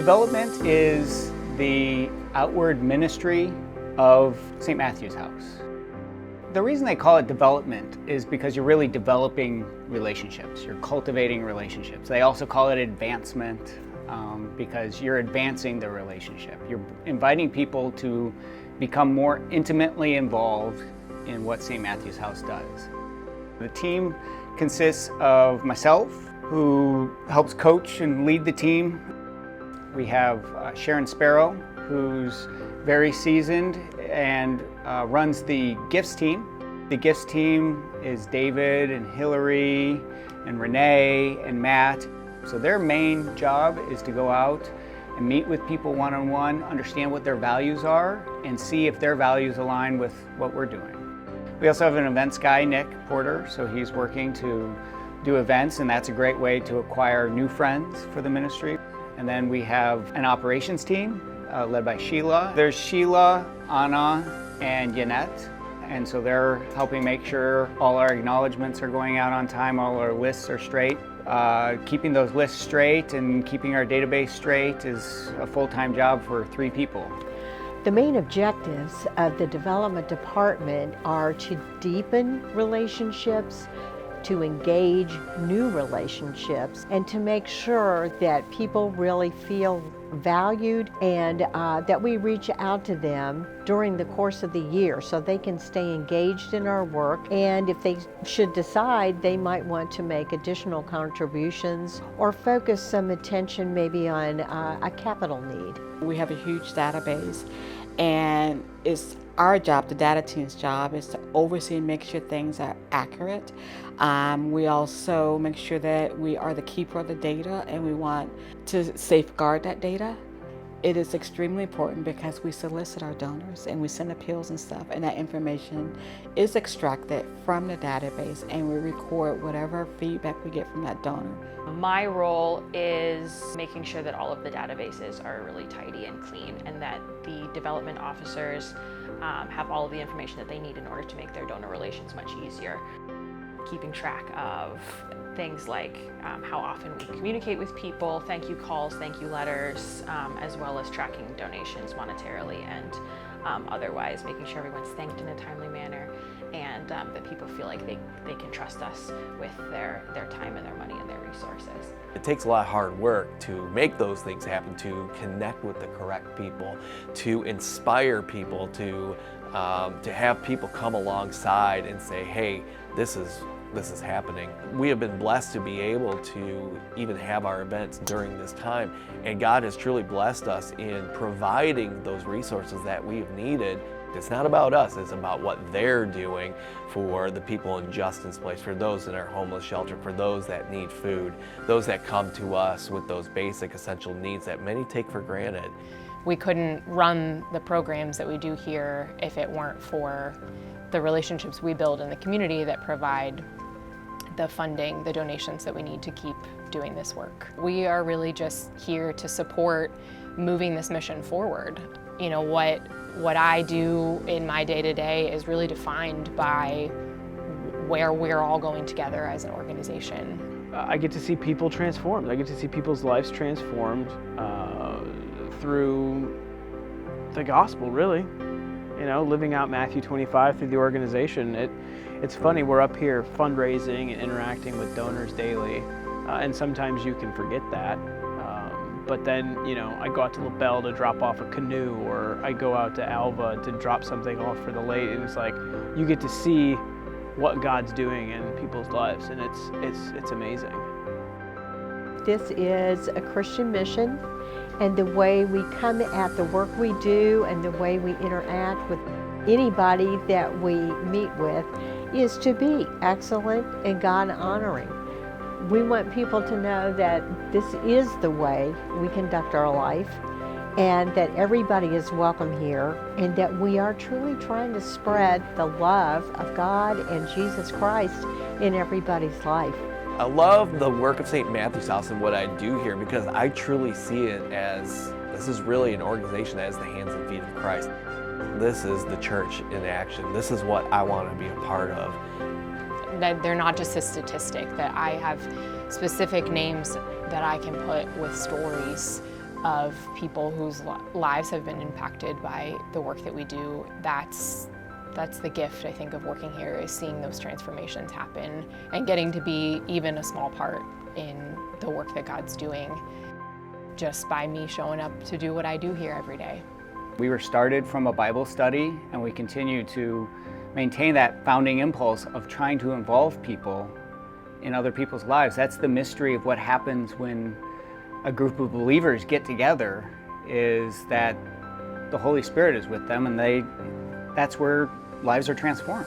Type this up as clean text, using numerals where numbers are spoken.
Development is the outward ministry of St. Matthew's House. The reason they call it development is because you're really developing relationships. You're cultivating relationships. They also call it advancement because you're advancing the relationship. You're inviting people to become more intimately involved in what St. Matthew's House does. The team consists of myself, who helps coach and lead the team. We have Sharon Sparrow, who's very seasoned and runs the gifts team. The gifts team is David and Hillary and Renee and Matt. So their main job is to go out and meet with people one-on-one, understand what their values are, and see if their values align with what we're doing. We also have an events guy, Nick Porter, so he's working to do events, and that's a great way to acquire new friends for the ministry. And then we have an operations team led by Sheila. There's Sheila, Anna, and Yanette. And so they're helping make sure all our acknowledgements are going out on time, all our lists are straight. Keeping those lists straight and keeping our database straight is a full-time job for 3 people. The main objectives of the development department are to deepen relationships, to engage new relationships, and to make sure that people really feel valued and that we reach out to them during the course of the year so they can stay engaged in our work, and if they should decide they might want to make additional contributions or focus some attention maybe on a capital need. We have a huge database, and it's our job, the data team's job, is to oversee and make sure things are accurate. We also make sure that we are the keeper of the data, and we want to safeguard that data. It is extremely important because we solicit our donors and we send appeals and stuff, and that information is extracted from the database, and we record whatever feedback we get from that donor. My role is making sure that all of the databases are really tidy and clean, and that the development officers have all of the information that they need in order to make their donor relations much easier. Keeping track of things like how often we communicate with people, thank you calls, thank you letters, as well as tracking donations monetarily and otherwise, making sure everyone's thanked in a timely manner, and that people feel like they can trust us with their time and their money and their resources. It takes a lot of hard work to make those things happen, to connect with the correct people, to inspire people, to have people come alongside and say, hey, this is happening. We have been blessed to be able to even have our events during this time, and God has truly blessed us in providing those resources that we've needed. It's not about us, it's about what they're doing for the people in Justin's Place, for those in our homeless shelter, for those that need food, those that come to us with those basic essential needs that many take for granted. We couldn't run the programs that we do here if it weren't for the relationships we build in the community that provide the funding, the donations that we need to keep doing this work. We are really just here to support moving this mission forward. You know, what I do in my day-to-day is really defined by where we're all going together as an organization. I get to see people transformed. I get to see people's lives transformed through the gospel, really. You know, living out Matthew 25 through the organization. It's funny, we're up here fundraising and interacting with donors daily, and sometimes you can forget that. But then, you know, I go out to LaBelle to drop off a canoe, or I go out to Alva to drop something off for the lake, and it's like, you get to see what God's doing in people's lives, and it's amazing. This is a Christian mission, and the way we come at the work we do and the way we interact with anybody that we meet with is to be excellent and God-honoring. We want people to know that this is the way we conduct our life, and that everybody is welcome here, and that we are truly trying to spread the love of God and Jesus Christ in everybody's life. I love the work of St. Matthew's House and what I do here, because I truly see it as this is really an organization that has the hands and feet of Christ. This is the church in action. This is what I want to be a part of. That they're not just a statistic, that I have specific names that I can put with stories of people whose lives have been impacted by the work that we do. That's the gift, I think, of working here, is seeing those transformations happen and getting to be even a small part in the work that God's doing just by me showing up to do what I do here every day. We were started from a Bible study, and we continue to maintain that founding impulse of trying to involve people in other people's lives. That's the mystery of what happens when a group of believers get together, is that the Holy Spirit is with them, and that's where lives are transformed.